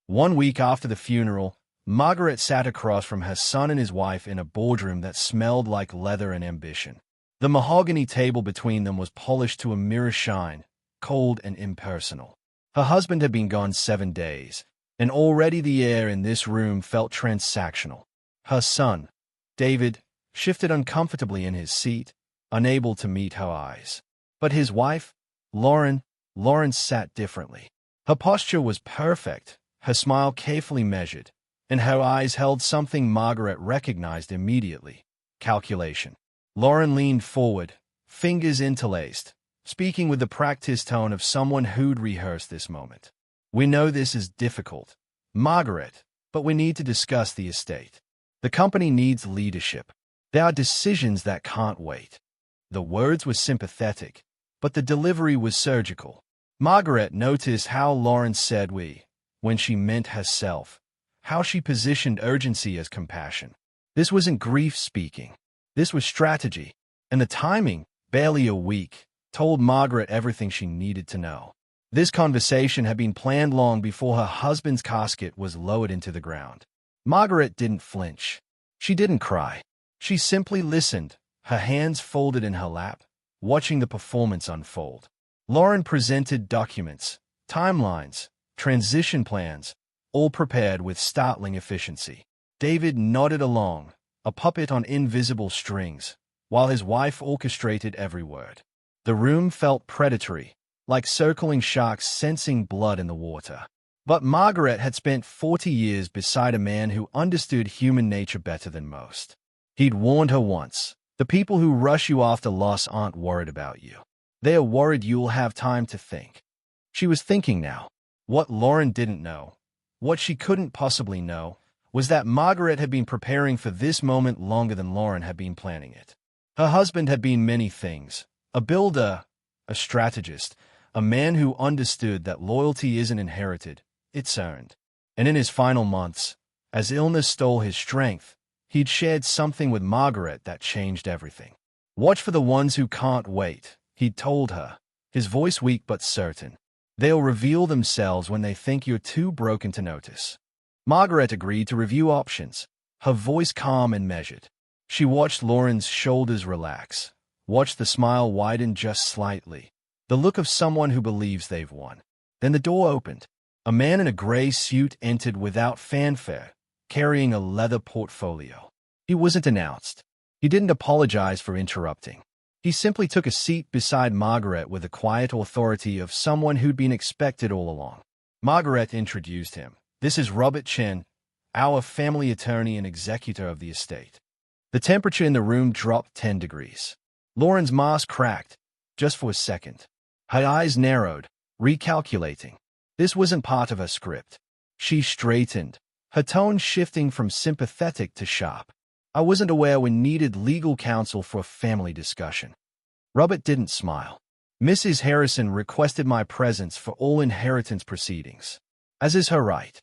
One week after the funeral, Margaret sat across from her son and his wife in a boardroom that smelled like leather and ambition. The mahogany table between them was polished to a mirror shine, cold and impersonal. Her husband had been gone 7 days, and already the air in this room felt transactional. Her son, David, shifted uncomfortably in his seat, unable to meet her eyes. But his wife, Lauren sat differently. Her posture was perfect, her smile carefully measured, and her eyes held something Margaret recognized immediately: calculation. Lauren leaned forward, fingers interlaced, speaking with the practiced tone of someone who'd rehearsed this moment. "We know this is difficult, Margaret, but we need to discuss the estate. The company needs leadership. There are decisions that can't wait." The words were sympathetic, but the delivery was surgical. Margaret noticed how Lauren said "we" when she meant herself, how she positioned urgency as compassion. This wasn't grief speaking. This was strategy, and the timing, barely a week, told Margaret everything she needed to know. This conversation had been planned long before her husband's casket was lowered into the ground. Margaret didn't flinch. She didn't cry. She simply listened, her hands folded in her lap, watching the performance unfold. Lauren presented documents, timelines, transition plans, all prepared with startling efficiency. David nodded along, a puppet on invisible strings, while his wife orchestrated every word. The room felt predatory, like circling sharks sensing blood in the water. But Margaret had spent 40 years beside a man who understood human nature better than most. He'd warned her once: the people who rush you after loss aren't worried about you. They are worried you'll have time to think. She was thinking now. What Lauren didn't know, what she couldn't possibly know, was that Margaret had been preparing for this moment longer than Lauren had been planning it. Her husband had been many things: a builder, a strategist, a man who understood that loyalty isn't inherited, it's earned. And in his final months, as illness stole his strength, he'd shared something with Margaret that changed everything. "Watch for the ones who can't wait," he'd told her, his voice weak but certain. "They'll reveal themselves when they think you're too broken to notice." Margaret agreed to review options, her voice calm and measured. She watched Lauren's shoulders relax, watched the smile widen just slightly, the look of someone who believes they've won. Then the door opened. A man in a gray suit entered without fanfare, carrying a leather portfolio. He wasn't announced. He didn't apologize for interrupting. He simply took a seat beside Margaret with the quiet authority of someone who'd been expected all along. Margaret introduced him. "This is Robert Chen, our family attorney and executor of the estate." The temperature in the room dropped 10 degrees. Lauren's mask cracked, just for a second. Her eyes narrowed, recalculating. This wasn't part of her script. She straightened, her tone shifting from sympathetic to sharp. "I wasn't aware we needed legal counsel for a family discussion." Robert didn't smile. "Mrs. Harrison requested my presence for all inheritance proceedings, as is her right."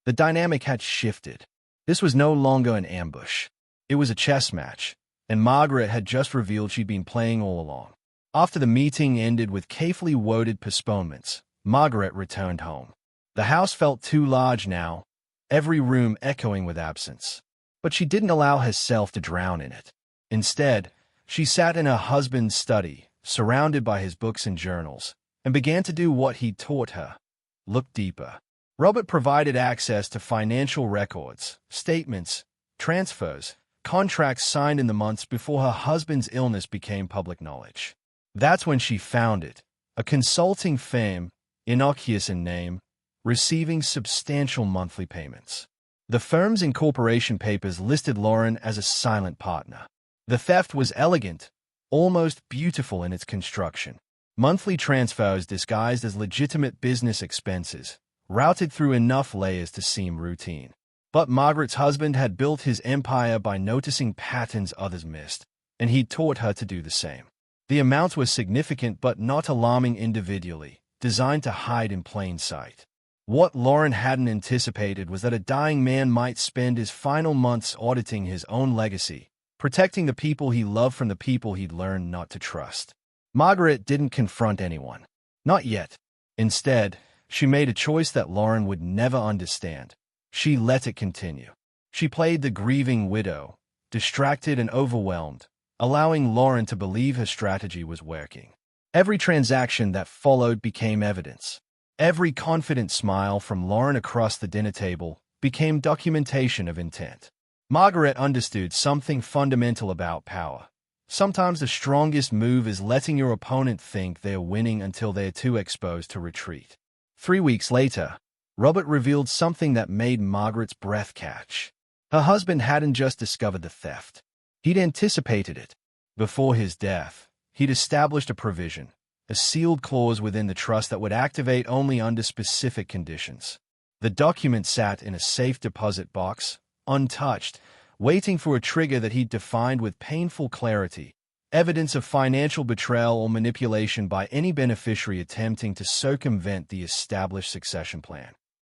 The dynamic had shifted. This was no longer an ambush. It was a chess match, and Margaret had just revealed she'd been playing all along. After the meeting ended with carefully worded postponements, Margaret returned home. The house felt too large now, every room echoing with absence. But she didn't allow herself to drown in it. Instead, she sat in her husband's study, surrounded by his books and journals, and began to do what he'd taught her: look deeper. Robert provided access to financial records, statements, transfers, contracts signed in the months before her husband's illness became public knowledge. That's when she found it: a consulting firm, innocuous in name, receiving substantial monthly payments. The firm's incorporation papers listed Lauren as a silent partner. The theft was elegant, almost beautiful in its construction. Monthly transfers disguised as legitimate business expenses, routed through enough layers to seem routine. But Margaret's husband had built his empire by noticing patterns others missed, and he'd taught her to do the same. The amounts were significant but not alarming individually, designed to hide in plain sight. What Lauren hadn't anticipated was that a dying man might spend his final months auditing his own legacy, protecting the people he loved from the people he'd learned not to trust. Margaret didn't confront anyone. Not yet. Instead, She made a choice that Lauren would never understand. She let it continue. She played the grieving widow, distracted and overwhelmed, allowing Lauren to believe her strategy was working. Every transaction that followed became evidence. Every confident smile from Lauren across the dinner table became documentation of intent. Margaret understood something fundamental about power. Sometimes the strongest move is letting your opponent think they're winning until they're too exposed to retreat. 3 weeks later, Robert revealed something that made Margaret's breath catch. Her husband hadn't just discovered the theft. He'd anticipated it. Before his death, he'd established a provision, a sealed clause within the trust that would activate only under specific conditions. The document sat in a safe deposit box, untouched, waiting for a trigger that he'd defined with painful clarity, evidence of financial betrayal or manipulation by any beneficiary attempting to circumvent the established succession plan.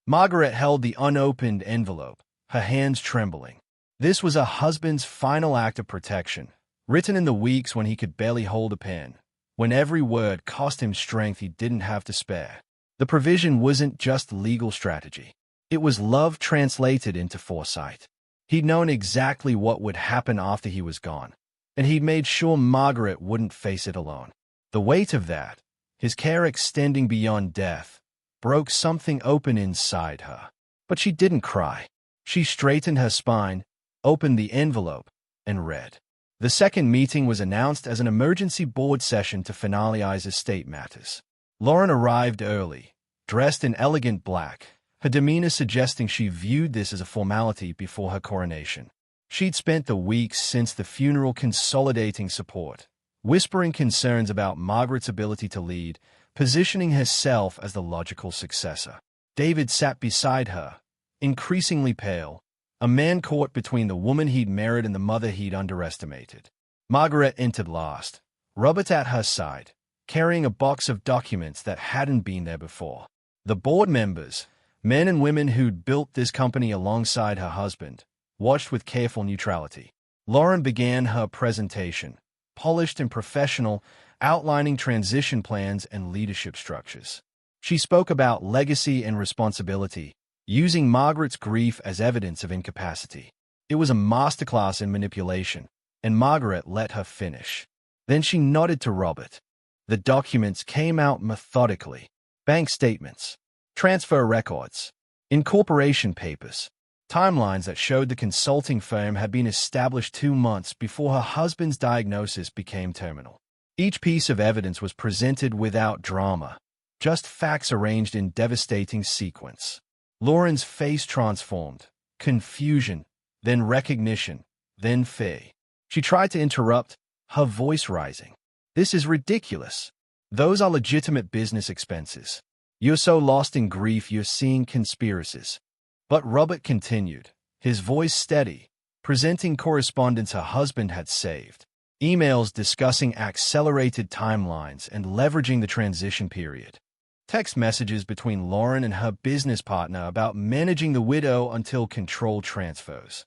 Margaret held the unopened envelope, her hands trembling. This was a husband's final act of protection, written in the weeks when he could barely hold a pen, when every word cost him strength he didn't have to spare. The provision wasn't just legal strategy. It was love translated into foresight. He'd known exactly what would happen after he was gone, and he'd made sure Margaret wouldn't face it alone. The weight of that, his care extending beyond death, broke something open inside her. But she didn't cry. She straightened her spine, opened the envelope, and read. The second meeting was announced as an emergency board session to finalize estate matters. Lauren arrived early, dressed in elegant black, her demeanor suggesting she viewed this as a formality before her coronation. She'd spent the weeks since the funeral consolidating support, whispering concerns about Margaret's ability to lead, positioning herself as the logical successor. David sat beside her, increasingly pale, a man caught between the woman he'd married and the mother he'd underestimated. Margaret entered last, Robert at her side, carrying a box of documents that hadn't been there before. The board members, men and women who'd built this company alongside her husband, watched with careful neutrality. Lauren began her presentation, polished and professional, outlining transition plans and leadership structures. She spoke about legacy and responsibility, using Margaret's grief as evidence of incapacity. It was a masterclass in manipulation, and Margaret let her finish. Then she nodded to Robert. The documents came out methodically. Bank statements, transfer records, incorporation papers, timelines that showed the consulting firm had been established 2 months before her husband's diagnosis became terminal. Each piece of evidence was presented without drama, just facts arranged in devastating sequence. Lauren's face transformed, confusion, then recognition, then fear. She tried to interrupt, her voice rising. This is ridiculous. Those are legitimate business expenses. You're so lost in grief you're seeing conspiracies. But Robert continued, his voice steady, presenting correspondence her husband had saved. Emails discussing accelerated timelines and leveraging the transition period. Text messages between Lauren and her business partner about managing the widow until control transfers.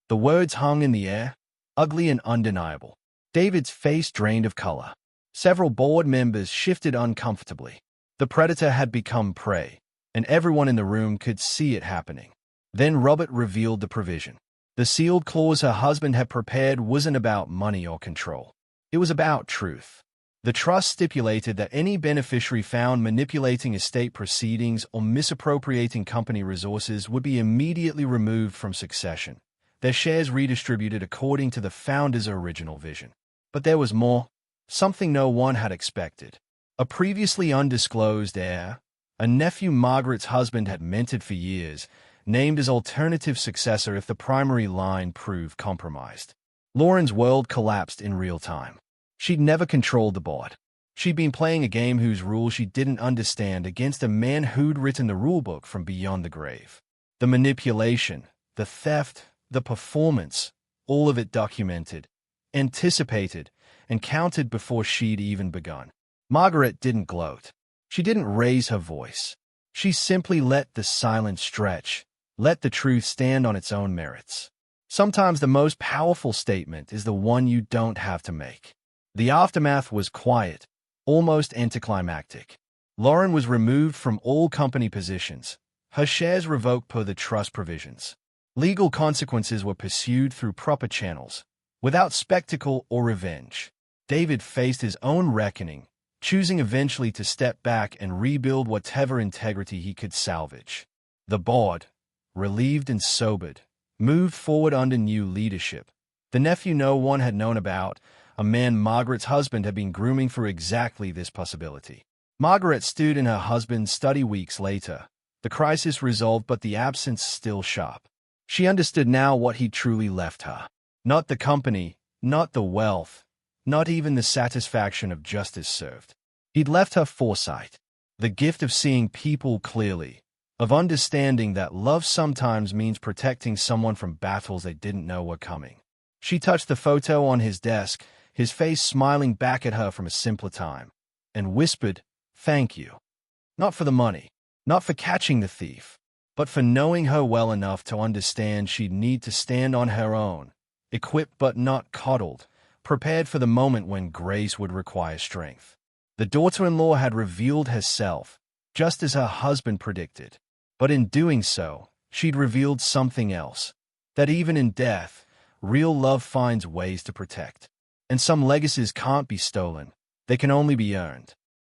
The words hung in the air, ugly and undeniable. David's face drained of color. Several board members shifted uncomfortably. The predator had become prey, and everyone in the room could see it happening. Then Robert revealed the provision. The sealed clause her husband had prepared wasn't about money or control. It was about truth. The trust stipulated that any beneficiary found manipulating estate proceedings or misappropriating company resources would be immediately removed from succession, their shares redistributed according to the founder's original vision. But there was more, something no one had expected. A previously undisclosed heir, a nephew Margaret's husband had mentored for years, named as alternative successor if the primary line proved compromised. Lauren's world collapsed in real time. She'd never controlled the board. She'd been playing a game whose rules she didn't understand against a man who'd written the rulebook from beyond the grave. The manipulation, the theft, the performance, all of it documented, anticipated, and counted before she'd even begun. Margaret didn't gloat. She didn't raise her voice. She simply let the silence stretch, let the truth stand on its own merits. Sometimes the most powerful statement is the one you don't have to make. The aftermath was quiet, almost anticlimactic. Lauren was removed from all company positions, her shares revoked per the trust provisions. Legal consequences were pursued through proper channels, without spectacle or revenge. David faced his own reckoning, choosing eventually to step back and rebuild whatever integrity he could salvage. The board, relieved and sobered, moved forward under new leadership. The nephew no one had known about, a man Margaret's husband had been grooming for exactly this possibility. Margaret stood in her husband's study weeks later, the crisis resolved but the absence still sharp. She understood now what he truly left her. Not the company, not the wealth, not even the satisfaction of justice served. He'd left her foresight, the gift of seeing people clearly, of understanding that love sometimes means protecting someone from battles they didn't know were coming. She touched the photo on his desk, his face smiling back at her from a simpler time, and whispered, "Thank you. Not for the money, not for catching the thief, but for knowing her well enough to understand she'd need to stand on her own, equipped but not coddled, prepared for the moment when grace would require strength." The daughter-in-law had revealed herself, just as her husband predicted. But in doing so, she'd revealed something else, that even in death, real love finds ways to protect. And some legacies can't be stolen, they can only be earned.